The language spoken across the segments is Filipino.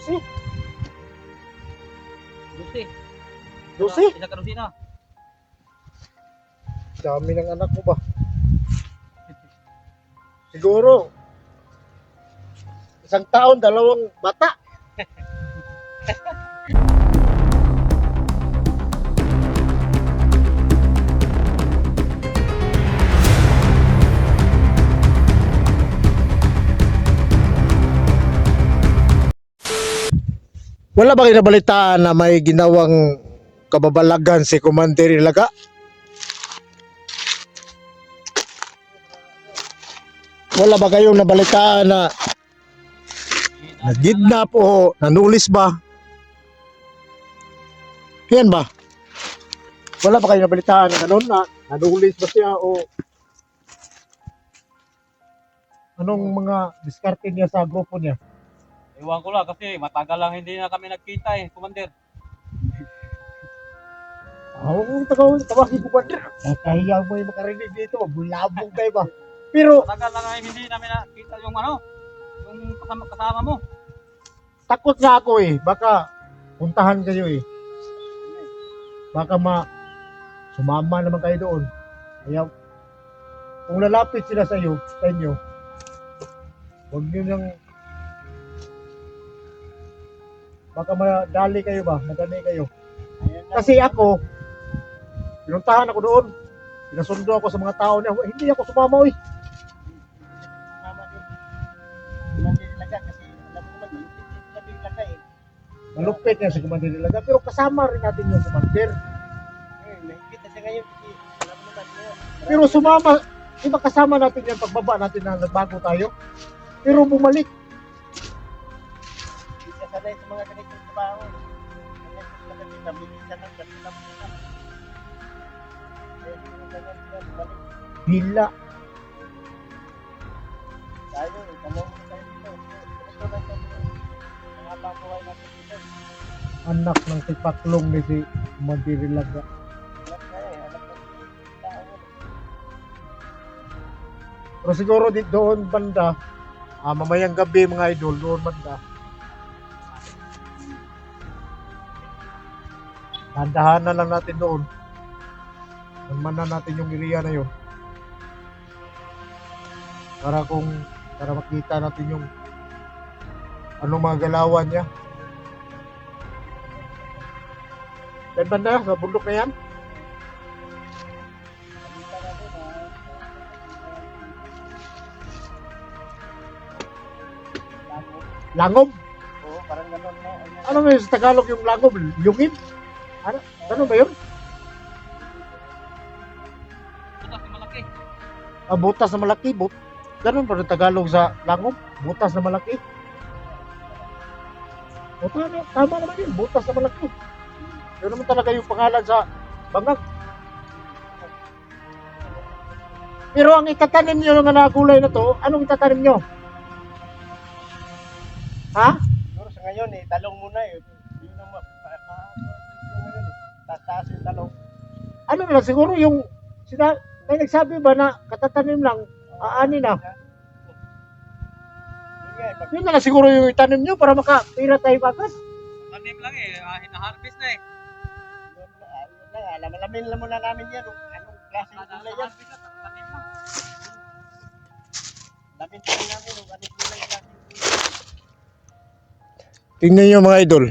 12. 12. 12? Isa ka dosina. Dami ng anak mo ba? Siguro, isang taon, dalawang bata. Wala ba kayo nabalitaan na may ginawang kababalagan si Commander Ilaga? Wala ba kayong nabalitaan na nagidnap o nanulis ba? Yan ba? Wala ba kayong nabalitaan na ganun na nanulis ba siya o anong mga diskarte niya sa grupo niya? Iwan ko lang kasi matagal lang hindi na kami nagkita eh, Commander. Tawagin ko ba? Kaya mo yung makarinig dito, bulabog kayo ba? Pero Matagal lang hindi namin nakita yung yung kasama mo. takot na ako eh, baka puntahan kayo eh. Baka sumama naman kayo doon. Kaya kung lalapit sila sa inyo, huwag niyo nang baka madali kayo ba? Madali kayo. Kasi ako, pinuntahan ako doon. Pinasundo ako sa mga tao niya. Hindi ako sumama eh. Malupit niya si Commander Ilaga, pero kasama rin natin yung Commander. Pero sumama, iba kasama natin yan pagbaba natin na nagbago tayo. Pero bumalik. Isa sanay sa mga ganitong trabaho. Hila. Tayo, tanong tayo dito. Ito na ito. Ang habang buhay natin dito. Anak ng tipaklong ni si Commander Ilaga. Anak na eh, anak na tao. Pero siguro doon banda, mamayang gabi mga idol, doon banda. Tandahan na lang natin doon. Manmanan natin yung area na yun. Para makita natin yung anong mga galawan niya. Dan banda, sa bundok na yan. Nakita natin na bago. Langob. Oo, parang gano'n na. Ano ba yung sa Tagalog yung langob? Lungib? Ano? Ano ba yun? Butas na malaki. Butas na malaki. Ganun pa rin Tagalog sa langob. Butas na malaki. O, tama naman yun. Butas na malaki. Yun naman talaga yung pangalan sa bangag. Pero ang itatanim nyo ng nagulay na to, anong itatanim nyo? Ha? Siguro sa ngayon eh, talong muna eh. Yun ang taas yung talong. Ano na lang, siguro yung may nagsabi ba na katatanim lang, aani na. Yun nga eh, pag Yun na lang siguro yung itanim nyo para makapira tayo bakas. Tanim lang eh, hina-harvest na eh. alamin lang muna namin yan. Anong klaseng gulay yan. Harvest na, tanim lang. Alamin namin anong gulay yan. Tingnan nyo mga idol.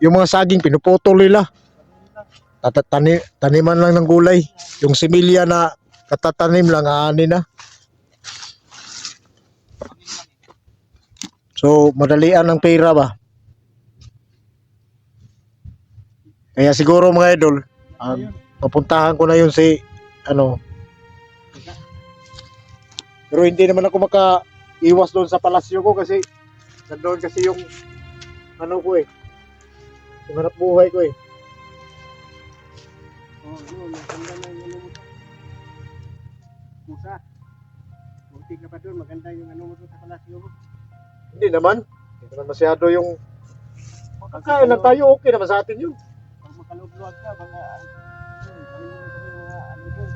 Yung mga saging pinuputol nila. Taniman lang ng gulay. Yung similya na katatanim lang, aani na. So, madalian ang pera ba? Kaya siguro mga idol, papuntahan ko na yun si, pero hindi naman ako maka-iwas doon sa palasyo ko kasi, nandoon kasi yung, ko eh, yung hanap buhay ko eh. Oo, yun. Maganda na yung ano mo to. Musa. Buti ka pa doon. Maganda yung ano mo to sa palasyo mo. Hindi naman masyado yung, makakain lang tayo, okay naman sa atin yun. Pag makalugluwag ka, mga ano doon.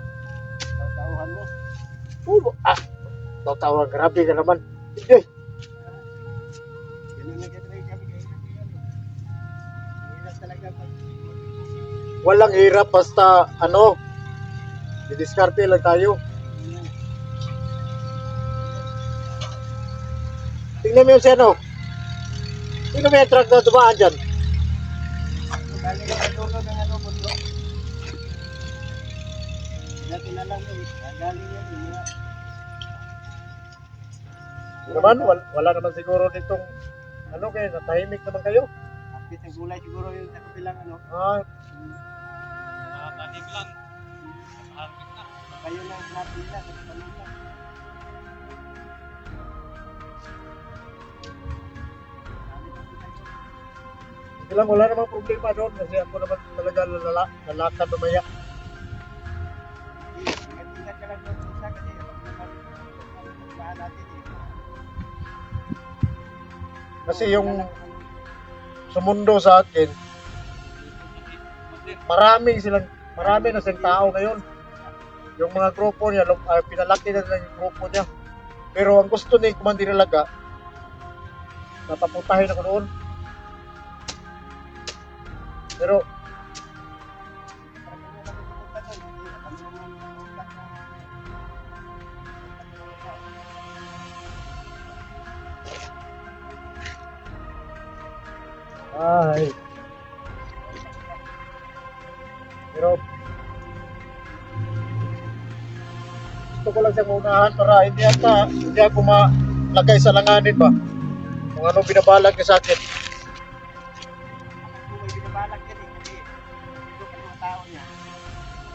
Tauhan mo. Tawa, grabe ka naman. Hindi. Ganun na katry kami talaga pag Walang hirap basta ano, didiskarte lang tayo. Tingnan mo yung si ano. Tingnan mo yung truck na dumaan dyan. galing na sa dulo ng ano bundok. Dati na lang eh. Galing yan eh. Naman, wala naman siguro ditong ano kayo, natahimik naman kayo. Kapit ng gulay siguro yung sa kabilang ano. Ah, Nakatanim lang. Nakaharbit na. Kayo lang natin na. Sa pamilya. hindi lang, wala namang problema doon kasi ako naman talaga lalakad mamaya. Ingat-ingat ka lang doon isa kasi pagkaan natin eh. Kasi yung sumundo sa akin, marami na silang tao ngayon. Yung mga grupo niya, pinalaki na nila yung grupo niya. Pero ang gusto ni Commander Alaga, napaputahin ako doon. Pero ay. Pero gusto ko lang siyang unahan para hindi ako malagay sa langanin ba. Kung ano binabalag niya sa akin. Kung may binabalak yan eh kasi ito ang mga tao niya.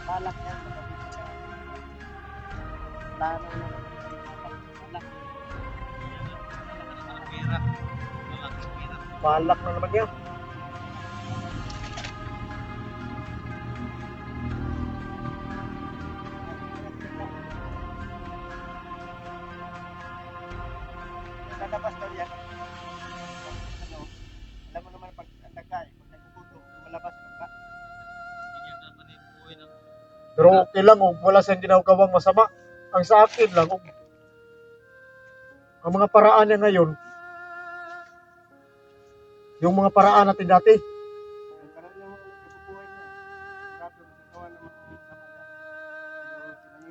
Balak yan sa kapit siya. Plano na balak. Pera. Malaking pera. Balak na naman niya. Lalabas daw yan. Ano, alam mo naman pag nagkay, pag nagpuputo, malabas ka. Hindi yan naman yung buhay ng Pero okay lang, wala siyang ginagawang masama. Ang sa akin lang, ang mga paraan niya ngayon, yung mga paraan natin dati. Ang karamihan mo nagpupuhay niya. Grabe, magagawa naman ang sama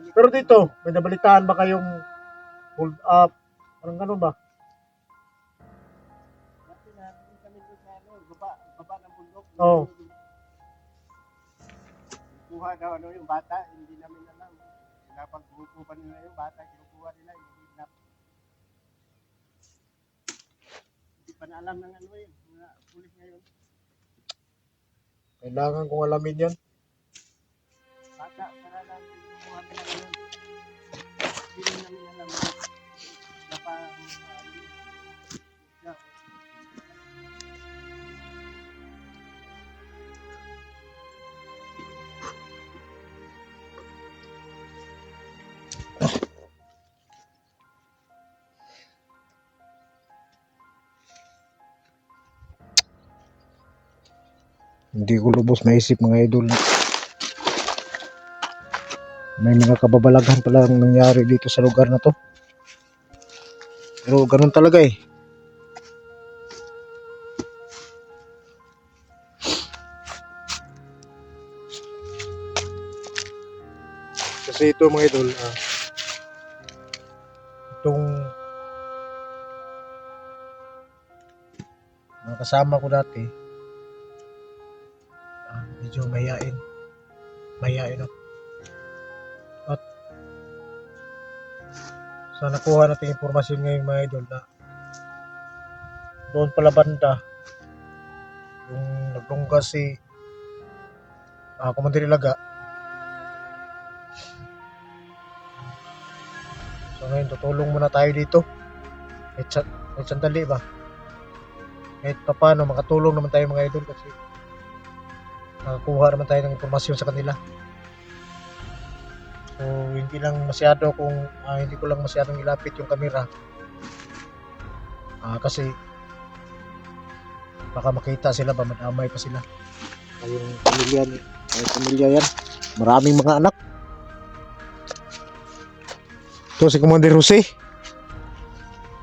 niya. Pero dito, may nabalitaan ba kayong hold up? Parang ganun ba? Dati natin kami doon sa ano, baba ng bundok. Oo. Kuha daw ano yung bata, hindi namin alam. Kapag bubukan nila yung bata, kinukuha nila, hindi pa na alam ng ano yun, mga pulis ngayon. Kailangan kong alamin yan. Bata, para lang kinukuha nila ngayon. Hindi namin alam. Hindi ko lubos maisip mga idol. May mga kababalaghan pala ang nangyari dito sa lugar na to. Pero ganun talaga eh. Kasi ito mga idol, itong mga kasama ko dati, medyo mahihain ako. At sa nakuha natin impormasyon ngayon mga idol na doon pala banda yung naglunggas si Commander Ilaga. So ngayon tutulong muna tayo dito kahit sandali ba, kahit paano makatulong naman tayo mga idol kasi nakakuha naman tayo ng impormasyon sa kanila. So hindi ko lang masyadong ilapit yung camera kasi baka makita sila ba, madamay pa sila. Yung pamilya yan, maraming mga anak. Ito si Commander Jose,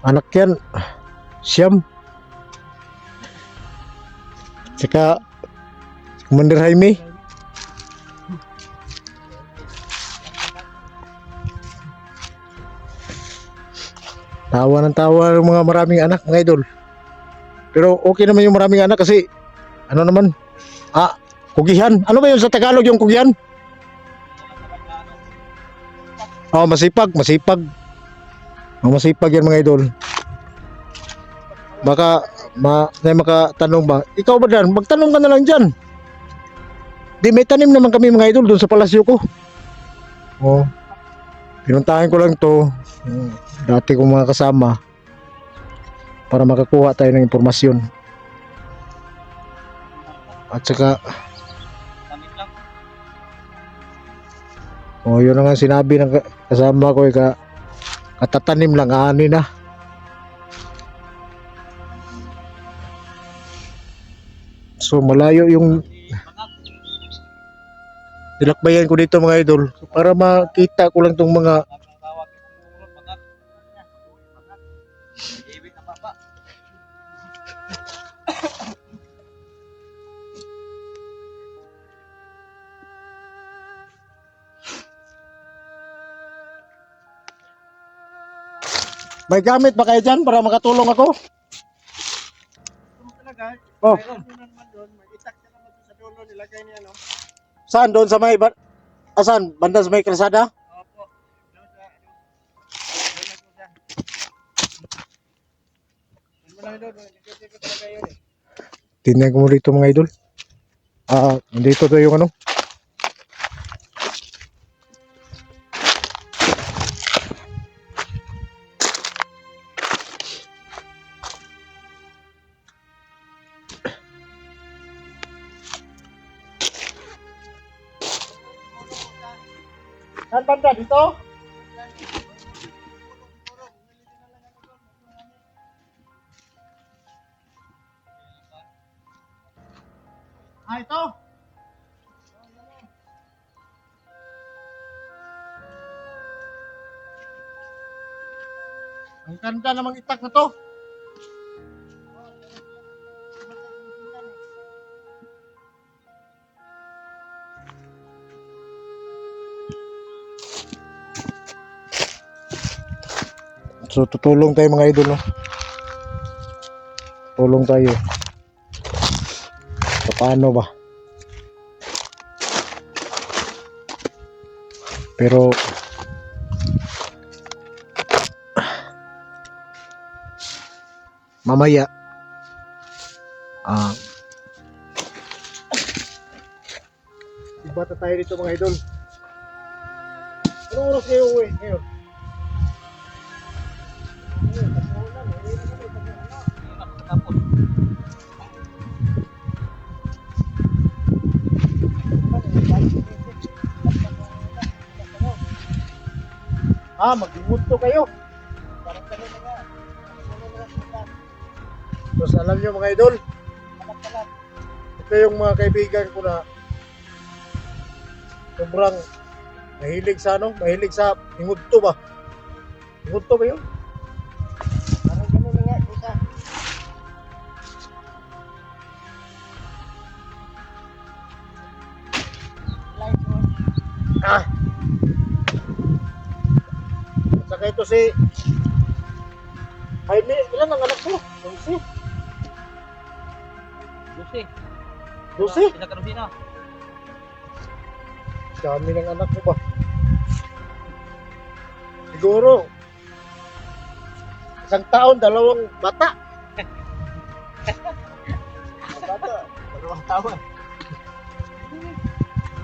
anak yan, Siyam, saka Commander Jaime. Tawa ng tawa ng mga maraming anak, mga idol. Pero okay naman yung maraming anak kasi ano naman, kugihan. Ano ba yun sa Tagalog yung kugihan? Oh, masipag. Masipag yan mga idol. Baka may makatanong ba? Ikaw ba Dan? Magtanong ka na lang dyan. Di may tanim naman kami mga idol doon sa palasyo ko. Oh. Pinuntahan ko lang to. Dati kong mga kasama para makakuha tayo ng impormasyon. At saka Tanim lang. yun na nga sinabi ng kasama ko katatanim lang ani na. So malayo yung nilakbayan ko dito mga idol para makita ko lang tong mga may gamit ba kayo dyan para makatulong ako? Ano talaga? Oh. Mayroon po naman doon. May itak ka naman doon sa dulo. Nilagay niya, no? Saan? Doon sa may saan? Banda sa may kalsada? Opo. Doon sa, ano? Doon po siya. Doon mo lang doon. Nagkasip ko talaga yun eh. Tingnan ko mo dito mga idol. Nandito to yung ano. Saan banda? Dito? Ito? Ang ganda namang itak na to. So tutulong tayo mga idol, no? Tulong tayo. So, paano ba? Pero mamaya ibata tayo dito mga idol. Anong oras kayo uwi ngayon? Tapos, Mag-imunto kayo. Tapos alam nyo mga idol, ito yung mga kaibigan ko na sobrang mahilig sa mahilig sa ingudto ba? Ingudto ba yun? Parang ganun na nga. Isa. Light on. At saka ito si Jaime, ilan ang anak mo? 11? Lucy. 12? Pinakalusina. Dami ng anak mo ba? Siguro isang taon, 2 bata. Bata. Dalawang taon.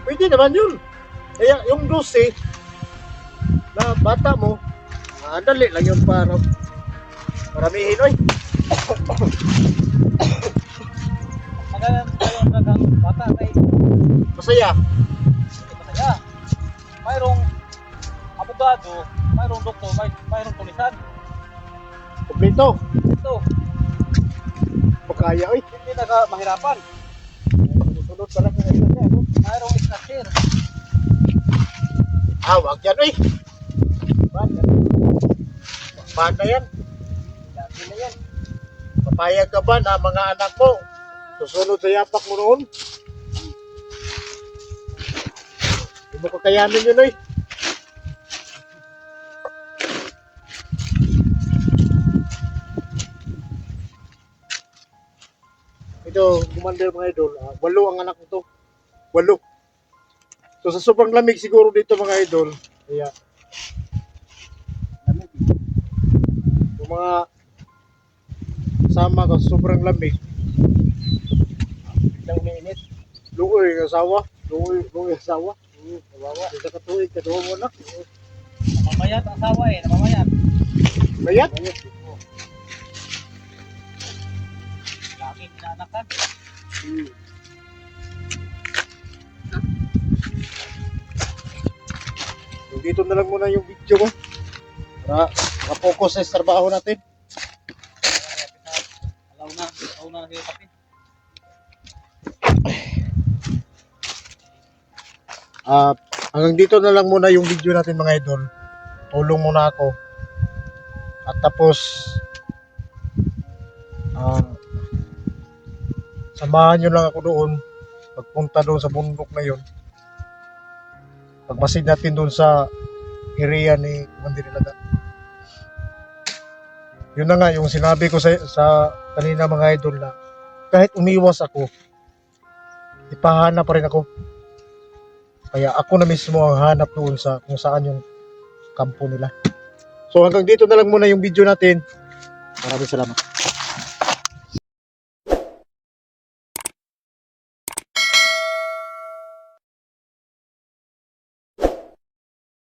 Pwede naman yun. Kaya yung 12 na bata mo, dali lang yun para maramihin, oy. Magalang tayo ang dagang bata kay Masaya. masaya. Mayroong abogado, mayroong doktor, mayroong tulisan. Kompleto. Ito, Makaya, oy. hindi mahirapan. Sunod pala ko isa niya. No? Mayroong structure. Wag yan, oy. Banda yan. Dati na yan. Papayag ka ba na mga anak mo susunod sa yapak mo noon? Hindi mo kakayanin yun, oy. Ito, commander mga idol, 8 ang anak nito. 8. So sa sobrang lamig siguro dito mga idol, kaya Lamig. yung mga kasama ko sobrang lamig, Biglang umiinit. luoy ang asawa, luoy ang asawa. Kawawa, isa ka tuig, kaduha mo anak. Namamayat ang asawa eh, namamayat. Bayat? Lagi pinanakan. So, dito na lang muna yung video ko para makapokus sa trabaho natin. Alaw na siya kapit. Hanggang dito na lang muna yung video natin mga idol. Tulong muna ako. At tapos samahan nyo lang ako doon pagpunta doon sa bundok na yun. Pagmasid natin doon sa area ni Commander Ilaga. Yun na nga yung sinabi ko sa kanina mga idol na kahit umiwas ako, ipahana pa rin ako. Kaya ako na mismo ang hanap doon sa kung saan yung kampo nila. So hanggang dito na lang muna yung video natin. Maraming salamat.